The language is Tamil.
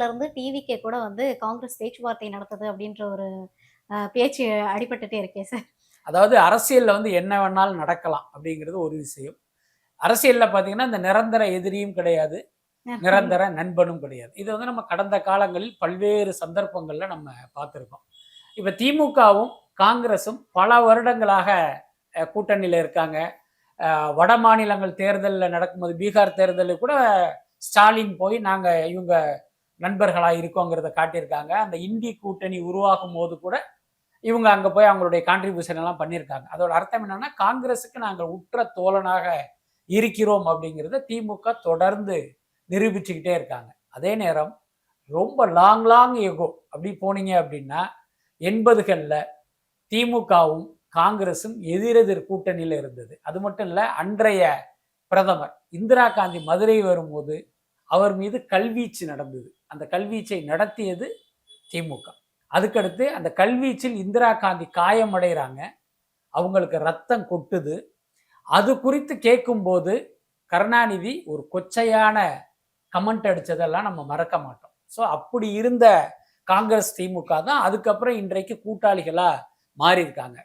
டிஎம்கேல இருந்து டிவிகே கூட வந்து காங்கிரஸ் பேச்சுவார்த்தை நடத்துது அப்படின்ற ஒரு பேச்சு அடிபட்டுட்டே இருக்கே சார். அதாவது அரசியல்ல வந்து என்ன வேணாலும் நடக்கலாம் அப்படிங்கிறது ஒரு விஷயம். அரசியல்ல பார்த்தீங்கன்னா, இந்த நிரந்தர எதிரியும் கிடையாது, நிரந்தர நண்பனும் கிடையாது. இது வந்து நம்ம கடந்த காலங்களில் பல்வேறு சந்தர்ப்பங்கள்ல நம்ம பார்த்துருக்கோம். இப்ப திமுகவும், காங்கிரஸும் பல வருடங்களாக கூட்டணியில இருக்காங்க. வட மாநிலங்கள் தேர்தல்ல நடக்கும்போது பீகார் தேர்தலில் கூட ஸ்டாலின் போய் நாங்க இவங்க நண்பர்களா இருக்கோங்கிறத காட்டியிருக்காங்க. அந்த இந்தி கூட்டணி உருவாகும் போது கூட இவங்க அங்க போய் அவங்களுடைய கான்ட்ரிபியூஷன் எல்லாம் பண்ணியிருக்காங்க. அதோட அர்த்தம் என்னன்னா, காங்கிரஸுக்கு நாங்கள் உற்ற தோழனாக இருக்கிறோம் அப்படிங்கிறத திமுக தொடர்ந்து நிரூபிச்சுக்கிட்டே இருக்காங்க. அதே நேரம் ரொம்ப லாங் எகோ அப்படி போனீங்க அப்படின்னா 80கள்ல திமுகவும் காங்கிரஸும் எதிரெதிர் கூட்டணியில இருந்தது. அது மட்டும் இல்ல, அன்றைய பிரதமர் இந்திரா காந்தி மதுரை வரும்போது அவர் மீது கல்வீச்சு நடந்தது. அந்த கல்வீச்சை நடத்தியது திமுக. அதுக்கடுத்து அந்த கல்வீச்சில் இந்திரா காந்தி காயமடைகிறாங்க. அவங்களுக்கு ரத்தம் கொட்டுது. அது குறித்து கேட்கும்போது கருணாநிதி ஒரு கொச்சையான கமெண்ட் அடிச்சதெல்லாம் நம்ம மறக்க மாட்டோம். ஸோ அப்படி இருந்த காங்கிரஸ் திமுக தான் அதுக்கப்புறம் இன்றைக்கு கூட்டாளிகளா மாறி இருக்காங்க.